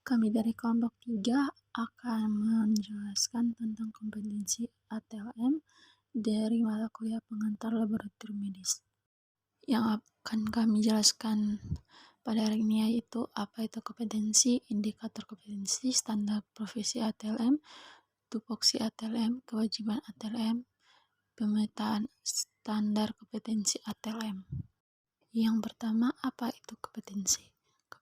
Kami dari kelompok 3 akan menjelaskan tentang kompetensi ATLM dari mata kuliah pengantar laboratorium medis. Yang akan kami jelaskan pada hari ini yaitu apa itu kompetensi, indikator kompetensi, standar profesi ATLM, tupoksi ATLM, kewajiban ATLM, pemetaan standar kompetensi ATLM. Yang pertama, apa itu kompetensi?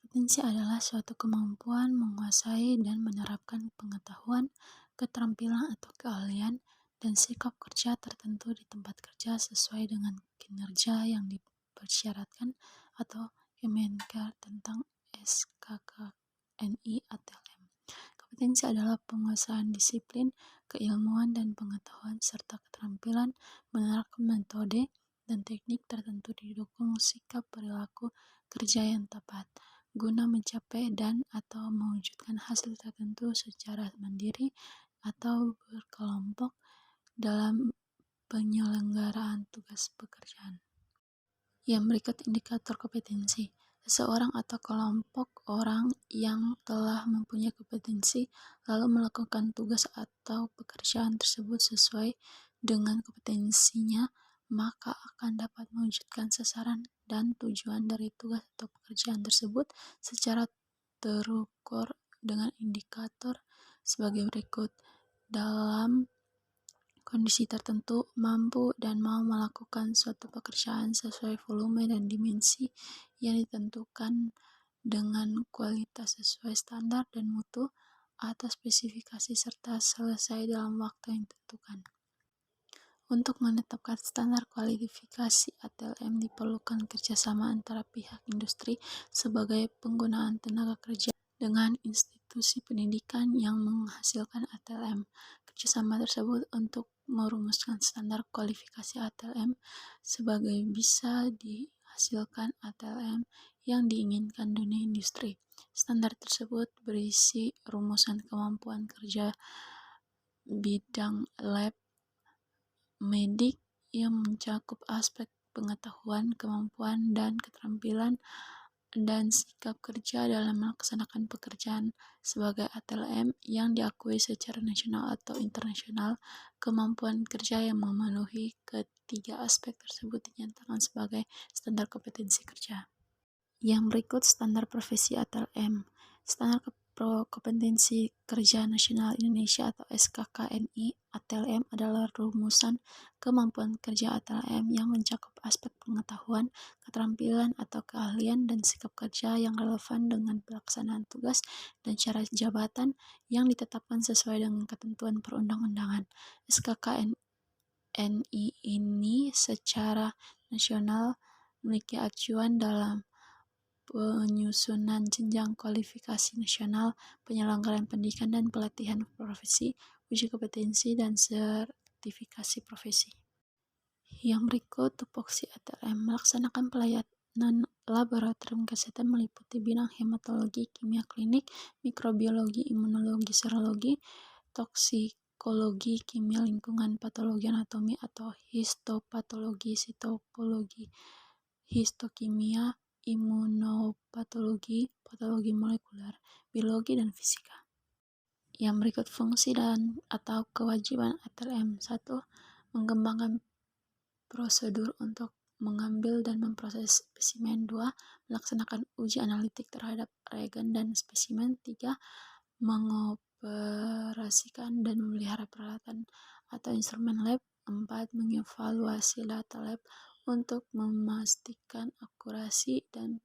Kompetensi adalah suatu kemampuan menguasai dan menerapkan pengetahuan, keterampilan atau keahlian, dan sikap kerja tertentu di tempat kerja sesuai dengan kinerja yang dipersyaratkan atau Kemenkes tentang SKKNI ATLM. Kompetensi adalah penguasaan disiplin, keilmuan dan pengetahuan serta keterampilan menerapkan metode dan teknik tertentu didukung sikap perilaku kerja yang tepat guna mencapai dan atau mewujudkan hasil tertentu secara mandiri atau berkelompok dalam penyelenggaraan tugas pekerjaan. Yang berikut indikator kompetensi. Seseorang atau kelompok orang yang telah mempunyai kompetensi lalu melakukan tugas atau pekerjaan tersebut sesuai dengan kompetensinya, maka akan dapat mewujudkan sasaran dan tujuan dari tugas atau pekerjaan tersebut secara terukur dengan indikator sebagai berikut. Dalam kondisi tertentu, mampu dan mau melakukan suatu pekerjaan sesuai volume dan dimensi yang ditentukan dengan kualitas sesuai standar dan mutu atau spesifikasi serta selesai dalam waktu yang ditentukan. Untuk menetapkan standar kualifikasi ATLM diperlukan kerjasama antara pihak industri sebagai penggunaan tenaga kerja dengan institusi pendidikan yang menghasilkan ATLM. Kerjasama tersebut untuk merumuskan standar kualifikasi ATLM sebagai bisa dihasilkan ATLM yang diinginkan dunia industri. Standar tersebut berisi rumusan kemampuan kerja bidang lab medik yang mencakup aspek pengetahuan, kemampuan, dan keterampilan dan sikap kerja dalam melaksanakan pekerjaan sebagai ATLM yang diakui secara nasional atau internasional. Kemampuan kerja yang memenuhi ketiga aspek tersebut dinyatakan sebagai standar kompetensi kerja. Yang berikut standar profesi ATLM. Standar kompetensi kerja nasional Indonesia atau SKKNI ATLM adalah rumusan kemampuan kerja ATLM yang mencakup aspek pengetahuan, keterampilan atau keahlian dan sikap kerja yang relevan dengan pelaksanaan tugas dan cara jabatan yang ditetapkan sesuai dengan ketentuan perundang-undangan. SKKNI ini secara nasional memiliki acuan dalam penyusunan jenjang kualifikasi nasional, penyelenggaraan pendidikan dan pelatihan profesi, uji kompetensi, dan sertifikasi profesi. Yang berikut tupoksi ATLM melaksanakan pelayanan laboratorium kesehatan meliputi bidang hematologi, kimia klinik, mikrobiologi, imunologi, serologi, toksikologi, kimia lingkungan, patologi anatomi atau histopatologi, sitopologi, histokimia, imunopatologi, patologi molekuler, biologi, dan fisika. Yang berikut fungsi dan atau kewajiban ATLM. 1. Mengembangkan prosedur untuk mengambil dan memproses spesimen. 2. Melaksanakan uji analitik terhadap reagen dan spesimen. 3. Mengoperasikan dan memelihara peralatan atau instrumen lab. 4. Mengevaluasi data lab untuk memastikan akurasi dan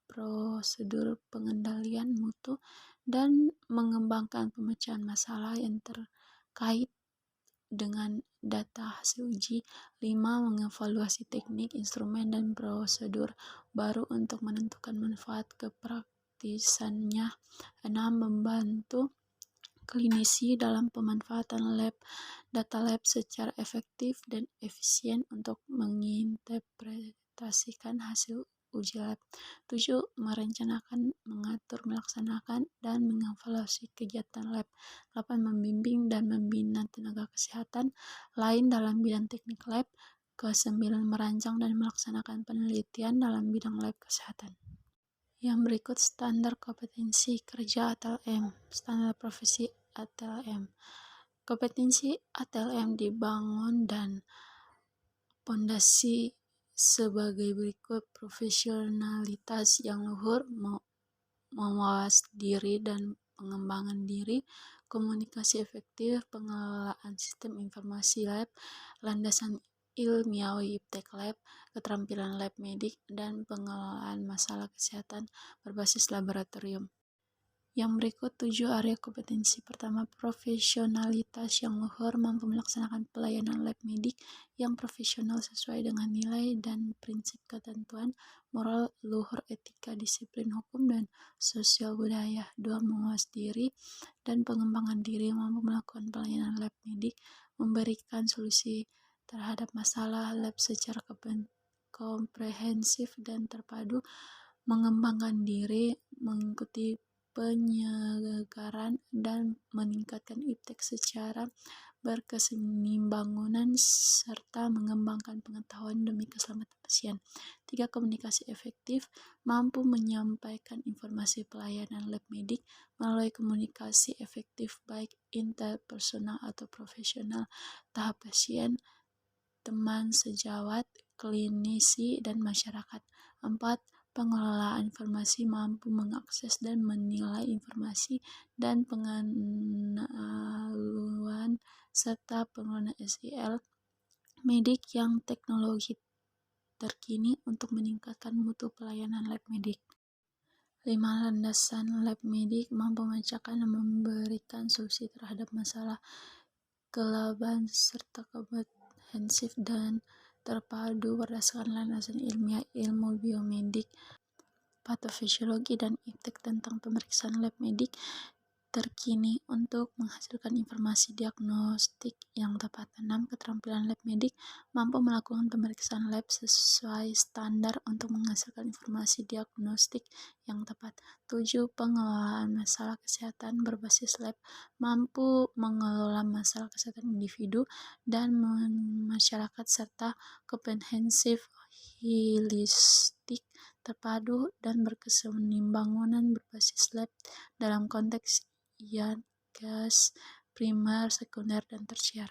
prosedur pengendalian mutu dan mengembangkan pemecahan masalah yang terkait dengan data hasil uji. 5. Mengevaluasi teknik, instrumen, dan prosedur baru untuk menentukan manfaat kepraktisannya. 6. Membantu klinisi dalam pemanfaatan data lab secara efektif dan efisien untuk menginterpretasikan hasil uji lab. 7. Merencanakan, mengatur, melaksanakan, dan mengevaluasi kegiatan lab. 8. Membimbing dan membina tenaga kesehatan lain dalam bidang teknik lab. 9. Merancang dan melaksanakan penelitian dalam bidang lab kesehatan. Yang berikut standar kompetensi kerja ATLM, standar profesi ATLM. Kompetensi ATLM dibangun dan pondasi sebagai berikut: profesionalitas yang luhur, mawas diri dan pengembangan diri, komunikasi efektif, pengelolaan sistem informasi lab, landasan ilmiawi iptek lab, keterampilan lab medik, dan pengelolaan masalah kesehatan berbasis laboratorium. Yang berikut 7 area kompetensi. Pertama, profesionalitas yang luhur, mampu melaksanakan pelayanan lab medik yang profesional sesuai dengan nilai dan prinsip ketentuan moral luhur, etika, disiplin hukum, dan sosial budaya. 2. Mawas diri dan pengembangan diri, mampu melakukan pelayanan lab medik, memberikan solusi terhadap masalah lab secara komprehensif dan terpadu, mengembangkan diri, mengikuti penyegaran, dan meningkatkan iptek secara berkesinambungan serta mengembangkan pengetahuan demi keselamatan pasien. 3. Komunikasi efektif, mampu menyampaikan informasi pelayanan lab medik melalui komunikasi efektif baik interpersonal atau profesional, tahap pasien, teman sejawat, klinisi, dan masyarakat. 4. Pengelolaan informasi, mampu mengakses dan menilai informasi dan pengetahuan serta pengelolaan SIL medik yang teknologi terkini untuk meningkatkan mutu pelayanan lab medik. 5. Landasan lab medik, mampu memecahkan dan memberikan solusi terhadap masalah kelaban serta komprehensif dan terpadu berdasarkan landasan ilmiah ilmu biomedik, patofisiologi, dan iptek tentang pemeriksaan lab medik terkini untuk menghasilkan informasi diagnostik yang tepat. 6. Keterampilan lab medik, mampu melakukan pemeriksaan lab sesuai standar untuk menghasilkan informasi diagnostik yang tepat. 7. Pengelolaan masalah kesehatan berbasis lab, mampu mengelola masalah kesehatan individu dan masyarakat serta komprehensif, holistik, terpadu, dan berkesinambungan berbasis lab dalam konteks gas, primer, sekunder, dan tersier.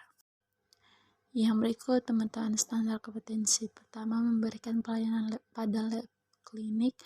Yang berikut pemetaan standar kompetensi. Pertama, memberikan pelayanan pada lab klinik,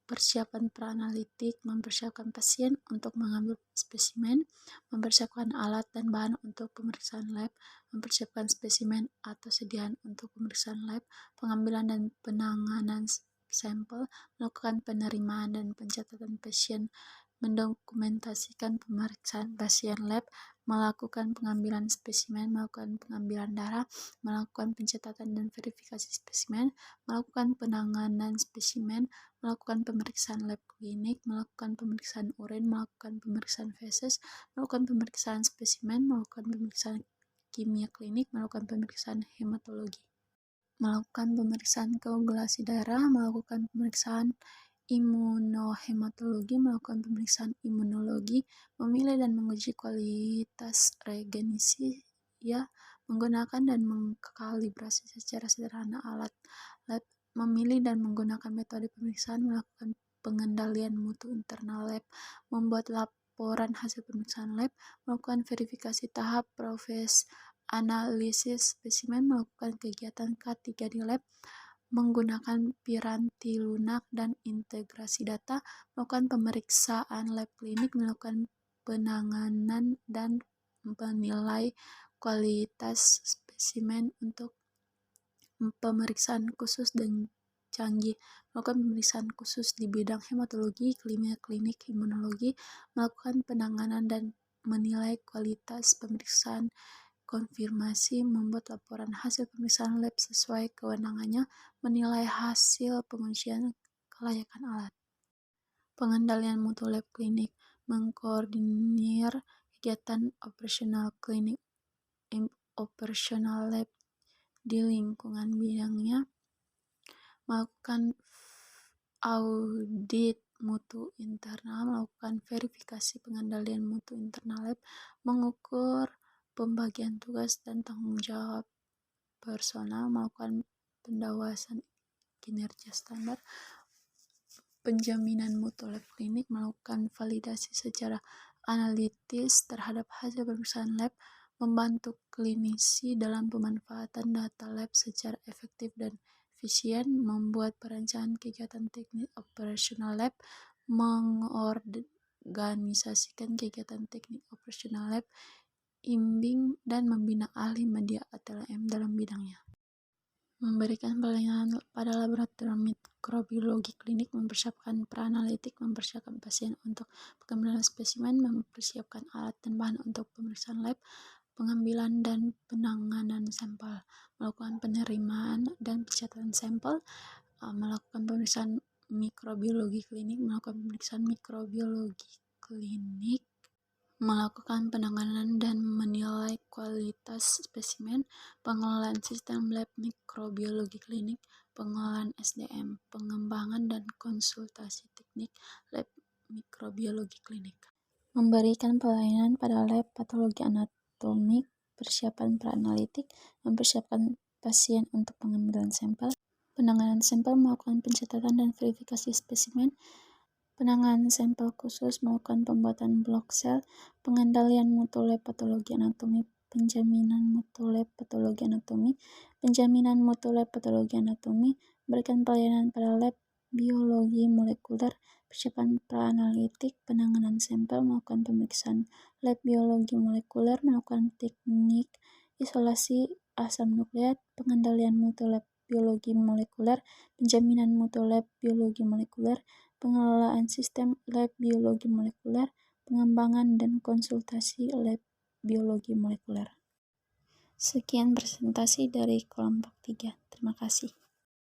persiapan praanalitik, mempersiapkan pasien untuk mengambil spesimen, mempersiapkan alat dan bahan untuk pemeriksaan lab, mempersiapkan spesimen atau sediaan untuk pemeriksaan lab, pengambilan dan penanganan sampel, melakukan penerimaan dan pencatatan pasien, mendokumentasikan pemeriksaan pasien lab, melakukan pengambilan spesimen, melakukan pengambilan darah, melakukan pencatatan dan verifikasi spesimen, melakukan penanganan spesimen, melakukan pemeriksaan lab klinik, melakukan pemeriksaan urin, melakukan pemeriksaan feses, melakukan pemeriksaan spesimen, melakukan pemeriksaan kimia klinik, melakukan pemeriksaan hematologi, melakukan pemeriksaan koagulasi darah, melakukan pemeriksaan imunohematologi, melakukan pemeriksaan imunologi, memilih dan menguji kualitas reagensi, menggunakan dan mengkalibrasi secara sederhana alat lab, memilih dan menggunakan metode pemeriksaan, melakukan pengendalian mutu internal lab, membuat laporan hasil pemeriksaan lab, melakukan verifikasi tahap proses analisis spesimen, melakukan kegiatan K3 di lab, menggunakan piranti lunak dan integrasi data, melakukan pemeriksaan lab klinik, melakukan penanganan dan menilai kualitas spesimen untuk pemeriksaan khusus dan canggih, melakukan pemeriksaan khusus di bidang hematologi, kimia klinik, imunologi, melakukan penanganan dan menilai kualitas pemeriksaan, konfirmasi, membuat laporan hasil pemeriksaan lab sesuai kewenangannya, menilai hasil pengujian kelayakan alat. Pengendalian mutu lab klinik, mengkoordinir kegiatan operasional klinik, operasional lab di lingkungan bidangnya, melakukan audit mutu internal, melakukan verifikasi pengendalian mutu internal lab, mengukur pembagian tugas dan tanggung jawab personal, melakukan pendawasan kinerja standar, penjaminan mutu lab klinik melakukan validasi secara analitis terhadap hasil pemeriksaan lab, membantu klinisi dalam pemanfaatan data lab secara efektif dan efisien, membuat perencanaan kegiatan teknis operasional lab, mengorganisasikan kegiatan teknik operasional lab, membimbing dan membina ahli media ATLM dalam bidangnya. Memberikan pelayanan pada laboratorium mikrobiologi klinik, mempersiapkan pra-analitik, mempersiapkan pasien untuk pengambilan spesimen, mempersiapkan alat dan bahan untuk pemeriksaan lab, pengambilan dan penanganan sampel, melakukan penerimaan dan pencatatan sampel, melakukan pemeriksaan mikrobiologi klinik, melakukan pemeriksaan mikrobiologi klinik, melakukan penanganan dan menilai kualitas spesimen, pengelolaan sistem lab mikrobiologi klinik, pengelolaan SDM, pengembangan dan konsultasi teknik lab mikrobiologi klinik. Memberikan pelayanan pada lab patologi anatomik, persiapan pra-analitik, mempersiapkan pasien untuk pengambilan sampel, penanganan sampel, melakukan pencatatan dan verifikasi spesimen, penanganan sampel khusus, melakukan pembuatan blok sel, pengendalian mutu lab patologi anatomi, penjaminan mutu lab patologi anatomi, penjaminan mutu lab patologi anatomi, memberikan pelayanan pada lab biologi molekuler, persiapan pra-analitik, penanganan sampel, melakukan pemeriksaan lab biologi molekuler, melakukan teknik isolasi asam nukleat, pengendalian mutu lab biologi molekuler, penjaminan mutu lab biologi molekuler, pengelolaan sistem lab biologi molekuler, pengembangan dan konsultasi lab biologi molekuler. Sekian presentasi dari kelompok 3. Terima kasih.